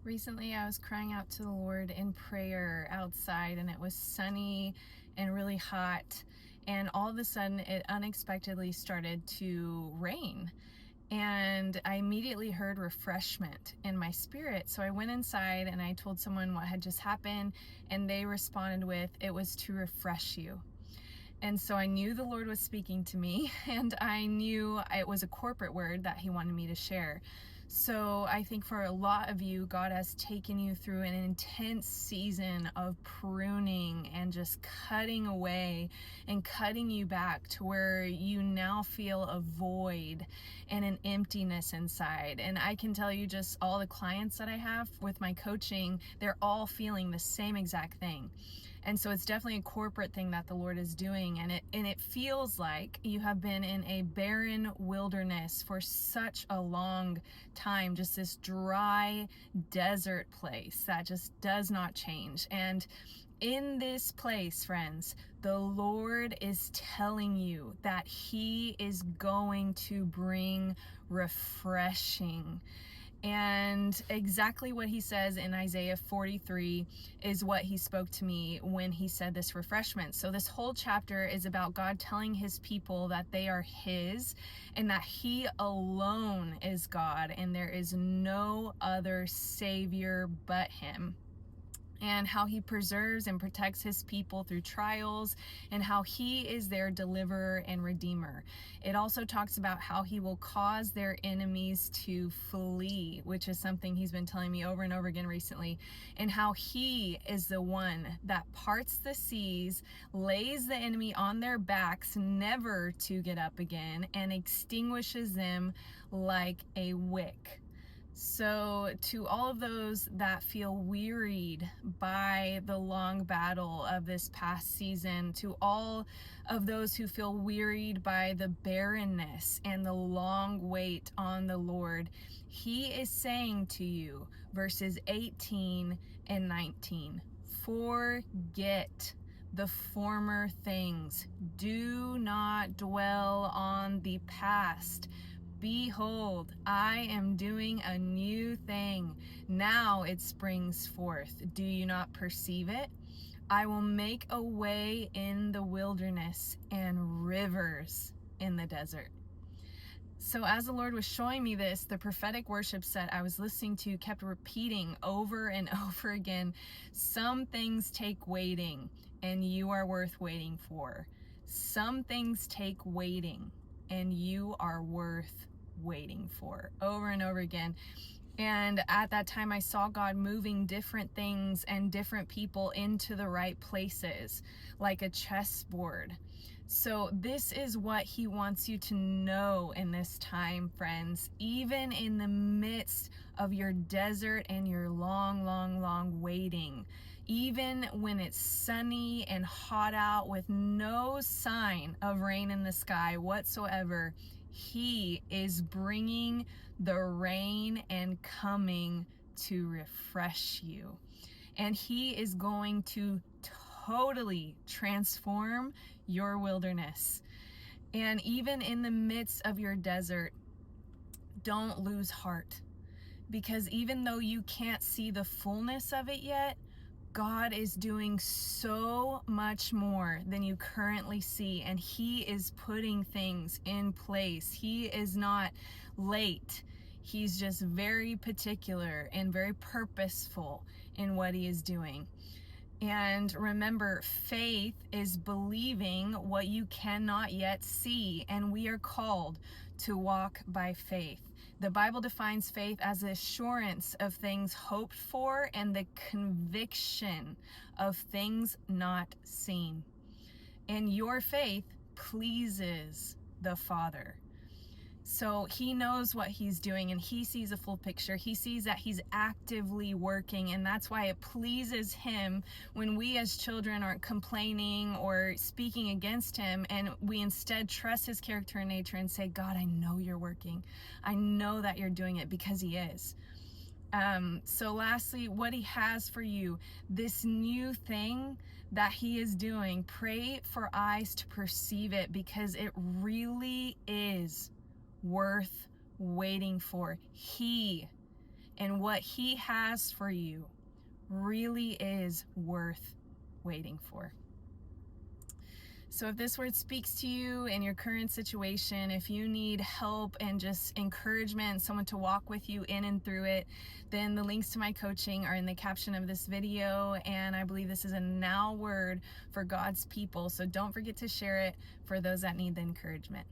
Recently, I was crying out to the Lord in prayer outside, and it was sunny and really hot. And all of a sudden, it unexpectedly started to rain. And I immediately heard refreshment in my spirit. So I went inside and I told someone what had just happened, and they responded with, "It was to refresh you." And so I knew the Lord was speaking to me, and I knew it was a corporate word that He wanted me to share. So I think for a lot of you, God has taken you through an intense season of pruning and just cutting away and cutting you back to where you now feel a void and an emptiness inside. And I can tell you, just all the clients that I have with my coaching, they're all feeling the same exact thing. And so it's definitely a corporate thing that the Lord is doing. And it feels like you have been in a barren wilderness for such a long time, just this dry desert place that just does not change. And in this place, friends, the Lord is telling you that He is going to bring refreshing. And exactly what He says in Isaiah 43 is what He spoke to me when He said this refreshment. So this whole chapter is about God telling His people that they are His and that He alone is God and there is no other Savior but Him. And how He preserves and protects His people through trials, and how He is their deliverer and redeemer. It also talks about how He will cause their enemies to flee, which is something He's been telling me over and over again recently, and how He is the one that parts the seas, lays the enemy on their backs, never to get up again, and extinguishes them like a wick. So to all of those that feel wearied by the long battle of this past season, to all of those who feel wearied by the barrenness and the long wait on the Lord, He is saying to you, verses 18 and 19, forget the former things. Do not dwell on the past. Behold, I am doing a new thing. Now it springs forth. Do you not perceive it? I will make a way in the wilderness and rivers in the desert. So as the Lord was showing me this, the prophetic worship set I was listening to kept repeating over and over again, some things take waiting, and you are worth waiting for. Some things take waiting, and you are worth waiting for, over and over again. And at that time, I saw God moving different things and different people into the right places, like a chessboard. So this is what He wants you to know in this time, friends. Even in the midst of your desert and your long waiting, even when it's sunny and hot out with no sign of rain in the sky whatsoever, He is bringing the rain and coming to refresh you. And He is going to totally transform your wilderness. And even in the midst of your desert, don't lose heart. Because even though you can't see the fullness of it yet, God is doing so much more than you currently see, and He is putting things in place. He is not late. He's just very particular and very purposeful in what He is doing. And remember, faith is believing what you cannot yet see, and we are called to walk by faith. The Bible defines faith as the assurance of things hoped for and the conviction of things not seen. And your faith pleases the Father. So He knows what He's doing, and He sees a full picture. He sees that He's actively working, and that's why it pleases Him when we as children aren't complaining or speaking against Him, and we instead trust His character and nature and say, God, I know You're working. I know that You're doing it, because He is. So lastly, what He has for you, this new thing that He is doing, pray for eyes to perceive it, because it really is worth waiting for. He and what He has for you really is worth waiting for. So if this word speaks to you in your current situation, if you need help and just encouragement, someone to walk with you in and through it, then the links to my coaching are in the caption of this video. And I believe this is a now word for God's people. So don't forget to share it for those that need the encouragement.